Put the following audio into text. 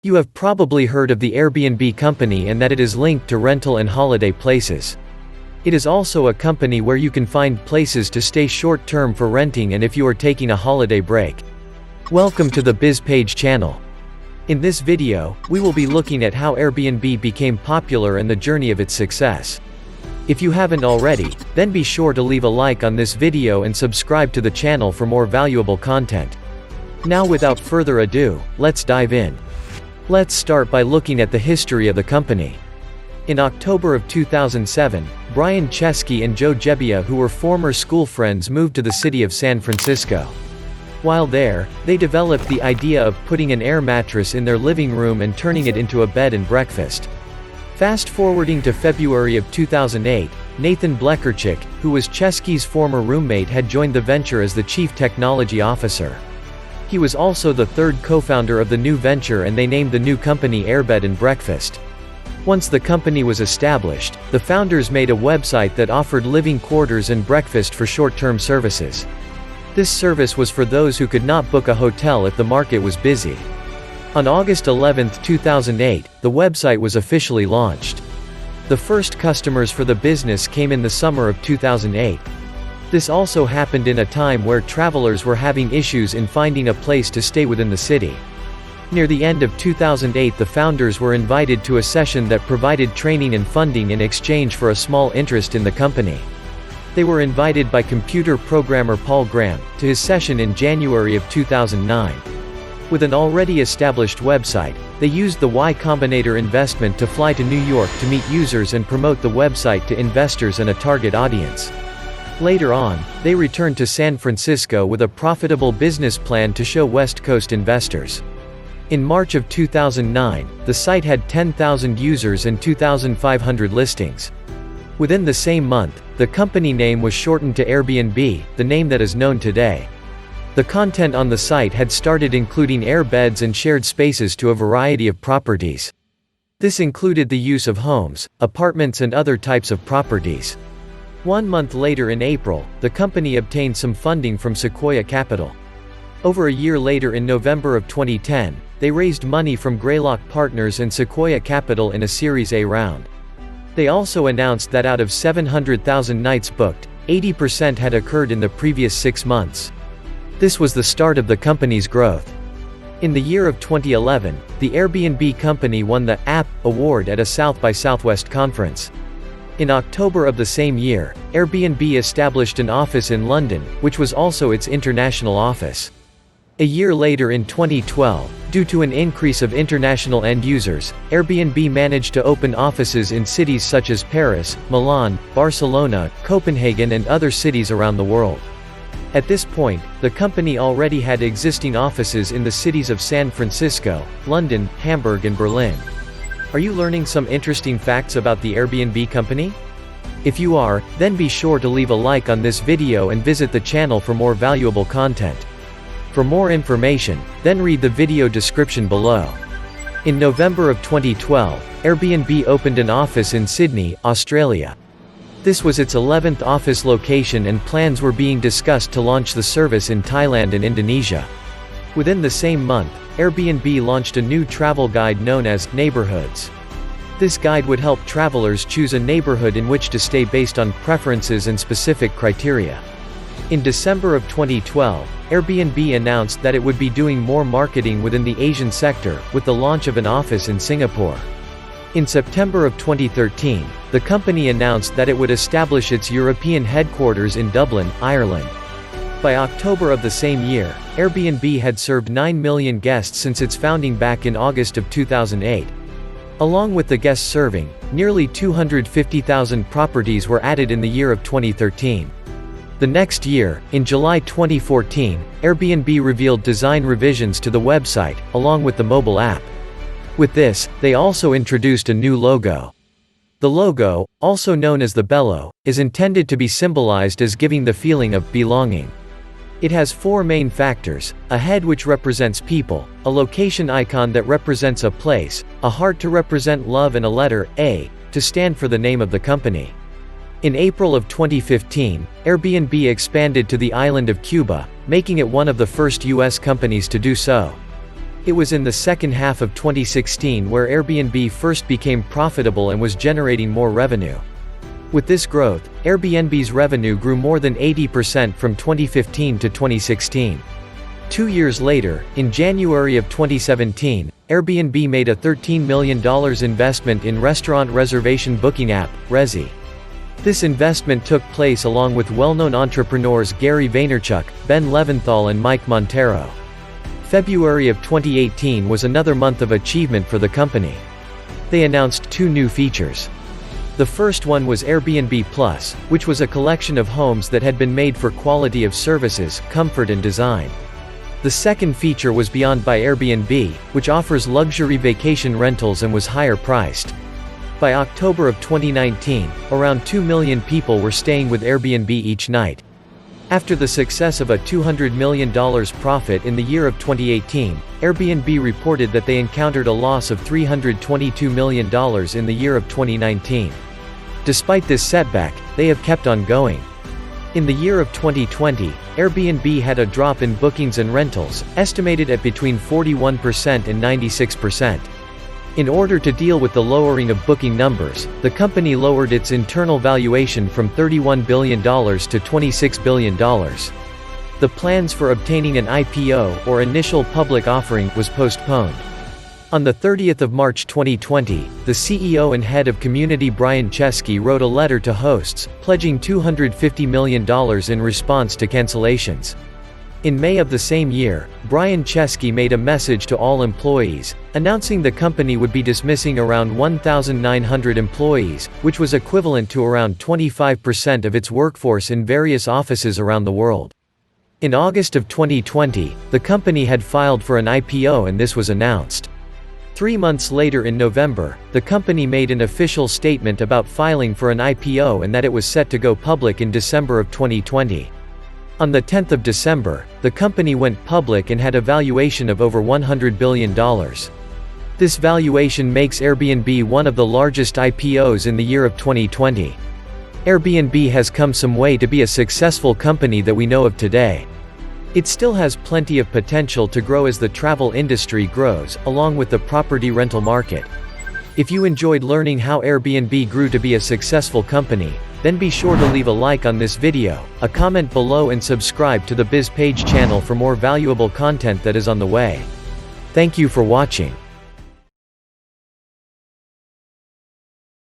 You have probably heard of the Airbnb company and that it is linked to rental and holiday places. It is also a company where you can find places to stay short-term for renting and if you are taking a holiday break. Welcome to the TheBizPage channel. In this video, we will be looking at how Airbnb became popular and the journey of its success. If you haven't already, then be sure to leave a like on this video and subscribe to the channel for more valuable content. Now without further ado, let's dive in. Let's start by looking at the history of the company. In October of 2007, Brian Chesky and Joe Gebbia, who were former school friends, moved to the city of San Francisco. While there, they developed the idea of putting an air mattress in their living room and turning it into a bed and breakfast. Fast forwarding to February of 2008, Nathan Blecherchik, who was Chesky's former roommate, had joined the venture as the chief technology officer. He was also the third co-founder of the new venture, and they named the new company Airbed and Breakfast. Once the company was established, the founders made a website that offered living quarters and breakfast for short-term services. This service was for those who could not book a hotel if the market was busy. On August 11, 2008, the website was officially launched. The first customers for the business came in the summer of 2008. This also happened in a time where travelers were having issues in finding a place to stay within the city. Near the end of 2008, the founders were invited to a session that provided training and funding in exchange for a small interest in the company. They were invited by computer programmer Paul Graham to his session in January of 2009. With an already established website, they used the Y Combinator investment to fly to New York to meet users and promote the website to investors and a target audience. Later on, they returned to San Francisco with a profitable business plan to show West Coast investors. In March of 2009, the site had 10,000 users and 2,500 listings. Within the same month, the company name was shortened to Airbnb, the name that is known today. The content on the site had started including air beds and shared spaces to a variety of properties. This included the use of homes, apartments and other types of properties. 1 month later, in April, the company obtained some funding from Sequoia Capital. Over a year later, in November of 2010, they raised money from Greylock Partners and Sequoia Capital in a Series A round. They also announced that out of 700,000 nights booked, 80% had occurred in the previous 6 months. This was the start of the company's growth. In the year of 2011, the Airbnb company won the App Award at a South by Southwest conference. In October of the same year, Airbnb established an office in London, which was also its international office. A year later, in 2012, due to an increase of international end users, Airbnb managed to open offices in cities such as Paris, Milan, Barcelona, Copenhagen and other cities around the world. At this point, the company already had existing offices in the cities of San Francisco, London, Hamburg and Berlin. Are you learning some interesting facts about the Airbnb company? If you are, then be sure to leave a like on this video and visit the channel for more valuable content. For more information, then read the video description below. In November of 2012, Airbnb opened an office in Sydney, Australia. This was its 11th office location, and plans were being discussed to launch the service in Thailand and Indonesia. Within the same month, Airbnb launched a new travel guide known as Neighborhoods. This guide would help travelers choose a neighborhood in which to stay based on preferences and specific criteria. In December of 2012, Airbnb announced that it would be doing more marketing within the Asian sector, with the launch of an office in Singapore. In September of 2013, the company announced that it would establish its European headquarters in Dublin, Ireland. By October of the same year, Airbnb had served 9 million guests since its founding back in August of 2008. Along with the guests serving, nearly 250,000 properties were added in the year of 2013. The next year, in July 2014, Airbnb revealed design revisions to the website, along with the mobile app. With this, they also introduced a new logo. The logo, also known as the bellow, is intended to be symbolized as giving the feeling of belonging. It has 4 main factors: a head which represents people, a location icon that represents a place, a heart to represent love and a letter, A, to stand for the name of the company. In April of 2015, Airbnb expanded to the island of Cuba, making it one of the first U.S. companies to do so. It was in the second half of 2016 where Airbnb first became profitable and was generating more revenue. With this growth, Airbnb's revenue grew more than 80% from 2015 to 2016. 2 years later, in January of 2017, Airbnb made a $13 million investment in restaurant reservation booking app, Resy. This investment took place along with well-known entrepreneurs Gary Vaynerchuk, Ben Leventhal and Mike Montero. February of 2018 was another month of achievement for the company. They announced 2 new features. The first one was Airbnb Plus, which was a collection of homes that had been made for quality of services, comfort and design. The second feature was Beyond by Airbnb, which offers luxury vacation rentals and was higher priced. By October of 2019, around 2 million people were staying with Airbnb each night. After the success of a $200 million profit in the year of 2018, Airbnb reported that they encountered a loss of $322 million in the year of 2019. Despite this setback, they have kept on going. In the year of 2020, Airbnb had a drop in bookings and rentals, estimated at between 41% and 96%. In order to deal with the lowering of booking numbers, the company lowered its internal valuation from $31 billion to $26 billion. The plans for obtaining an IPO, or initial public offering, was postponed. On the 30th of March 2020, the CEO and head of community Brian Chesky wrote a letter to hosts, pledging $250 million in response to cancellations. In May of the same year, Brian Chesky made a message to all employees, announcing the company would be dismissing around 1,900 employees, which was equivalent to around 25% of its workforce in various offices around the world. In August of 2020, the company had filed for an IPO and this was announced. 3 months later in November, the company made an official statement about filing for an IPO and that it was set to go public in December of 2020. On the 10th of December, the company went public and had a valuation of over $100 billion. This valuation makes Airbnb one of the largest IPOs in the year of 2020. Airbnb has come some way to be a successful company that we know of today. It still has plenty of potential to grow as the travel industry grows, along with the property rental market. If you enjoyed learning how Airbnb grew to be a successful company, then be sure to leave a like on this video, a comment below and subscribe to the BizPage channel for more valuable content that is on the way. Thank you for watching.